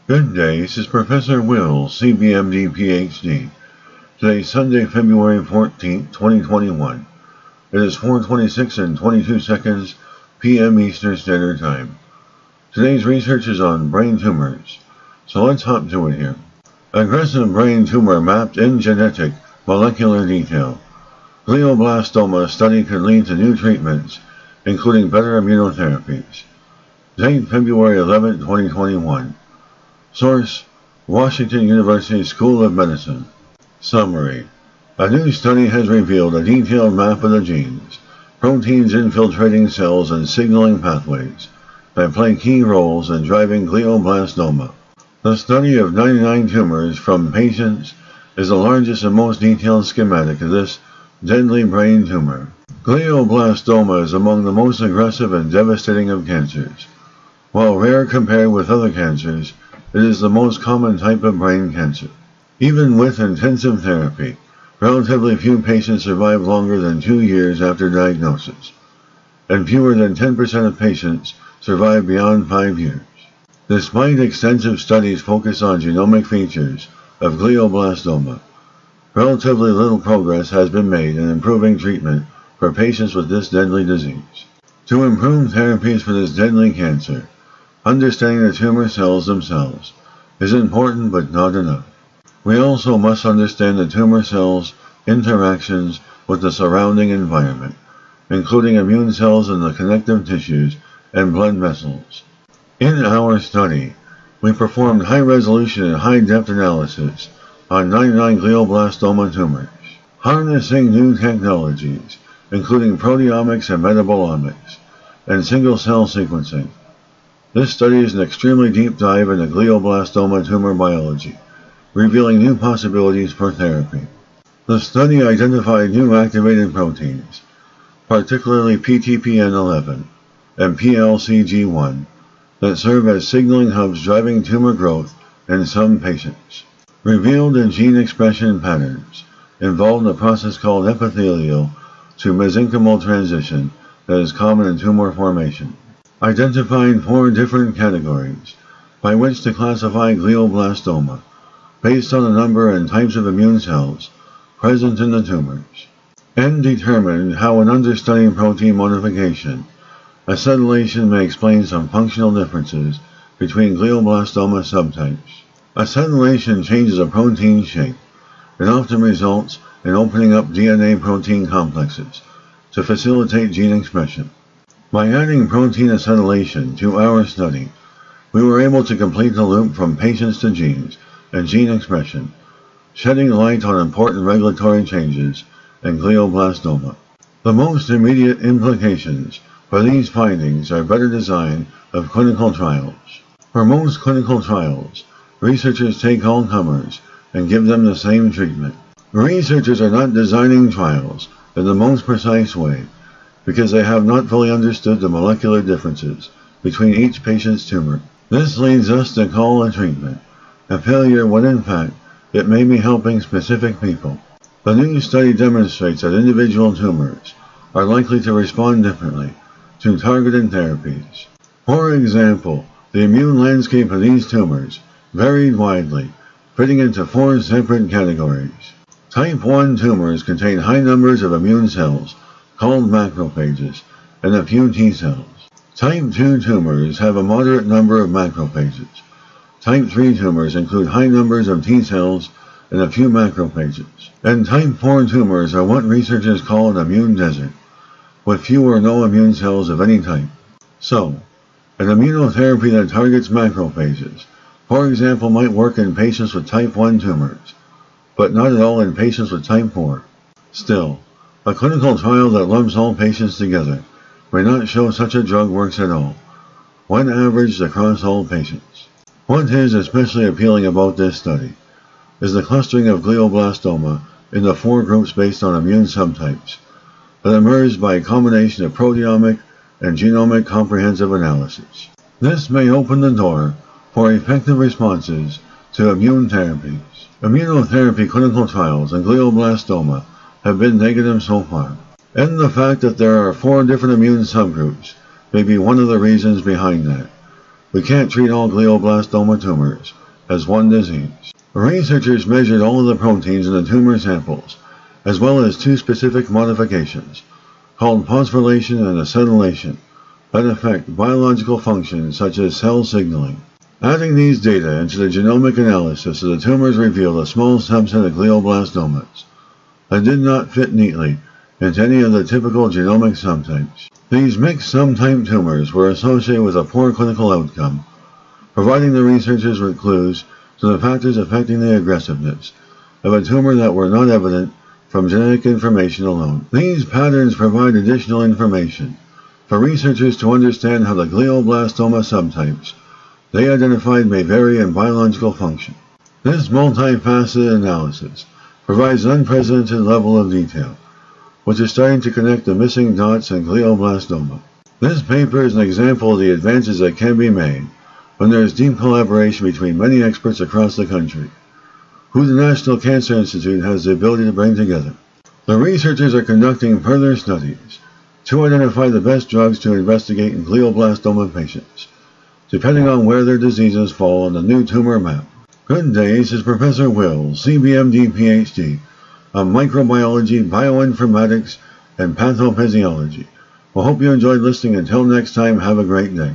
Good day, this is Professor Will, CBMD PhD. Today is Sunday, February 14th, 2021. It is 4:26 and 22 seconds p.m. Eastern Standard Time. Today's research is on brain tumors, so let's hop to it here. Aggressive brain tumor mapped in genetic molecular detail. Glioblastoma study could lead to new treatments, including better immunotherapies. Date February 11, 2021. Source: Washington University School of Medicine. Summary: a new study has revealed a detailed map of the genes, proteins infiltrating cells and signaling pathways that play key roles in driving glioblastoma. The study of 99 tumors from patients is the largest and most detailed schematic of this deadly brain tumor. Glioblastoma is among the most aggressive and devastating of cancers. While rare compared with other cancers, it is the most common type of brain cancer. Even with intensive therapy, relatively few patients survive longer than 2 years after diagnosis, and fewer than 10% of patients survive beyond 5 years. Despite extensive studies focused on genomic features of glioblastoma, relatively little progress has been made in improving treatment for patients with this deadly disease. To improve therapies for this deadly cancer, understanding the tumor cells themselves is important but not enough. We also must understand the tumor cells' interactions with the surrounding environment, including immune cells in the connective tissues and blood vessels. In our study, we performed high-resolution and high-depth analysis on 99 glioblastoma tumors, harnessing new technologies, including proteomics and metabolomics, and single-cell sequencing. This study is an extremely deep dive into glioblastoma tumor biology, revealing new possibilities for therapy. The study identified new activated proteins, particularly PTPN11 and PLCG1, that serve as signaling hubs driving tumor growth in some patients. Revealed in gene expression patterns involved in a process called epithelial to mesenchymal transition that is common in tumor formation. Identified 4 different categories by which to classify glioblastoma based on the number and types of immune cells present in the tumors, and determined how in understudying protein modification, acetylation may explain some functional differences between glioblastoma subtypes. Acetylation changes a protein's shape and often results in opening up DNA-protein complexes to facilitate gene expression. By adding protein acetylation to our study, we were able to complete the loop from patients to genes and gene expression, shedding light on important regulatory changes in glioblastoma. The most immediate implications for these findings are better design of clinical trials. For most clinical trials, researchers take all comers and give them the same treatment. Researchers are not designing trials in the most precise way because they have not fully understood the molecular differences between each patient's tumor. This leads us to call a treatment a failure when in fact it may be helping specific people. The new study demonstrates that individual tumors are likely to respond differently to targeted therapies. For example, the immune landscape of these tumors varied widely, fitting into 4 separate categories. Type 1 tumors contain high numbers of immune cells called macrophages, and a few T cells. Type 2 tumors have a moderate number of macrophages. Type 3 tumors include high numbers of T cells and a few macrophages. And type 4 tumors are what researchers call an immune desert, with few or no immune cells of any type. So, an immunotherapy that targets macrophages, for example, might work in patients with type 1 tumors, but not at all in patients with type 4. Still, a clinical trial that lumps all patients together may not show such a drug works at all, when averaged across all patients. What is especially appealing about this study is the clustering of glioblastoma into 4 groups based on immune subtypes that emerged by a combination of proteomic and genomic comprehensive analysis. This may open the door for effective responses to immune therapies. Immunotherapy clinical trials in glioblastoma have been negative so far, and the fact that there are 4 different immune subgroups may be one of the reasons behind that. We can't treat all glioblastoma tumors as one disease. Researchers measured all of the proteins in the tumor samples, as well as two specific modifications, called phosphorylation and acetylation, that affect biological functions such as cell signaling. Adding these data into the genomic analysis of the tumors revealed a small subset of glioblastomas that did not fit neatly into any of the typical genomic subtypes. These mixed subtype tumors were associated with a poor clinical outcome, providing the researchers with clues to the factors affecting the aggressiveness of a tumor that were not evident from genetic information alone. These patterns provide additional information for researchers to understand how the glioblastoma subtypes they identified may vary in biological function. This multifaceted analysis provides an unprecedented level of detail, which is starting to connect the missing dots in glioblastoma. This paper is an example of the advances that can be made when there is deep collaboration between many experts across the country, who the National Cancer Institute has the ability to bring together. The researchers are conducting further studies to identify the best drugs to investigate in glioblastoma patients, depending on where their diseases fall on the new tumor map. Good day, this is Professor Will, CBMD PhD, on microbiology, bioinformatics, and pathophysiology. Well, hope you enjoyed listening. Until next time, have a great day.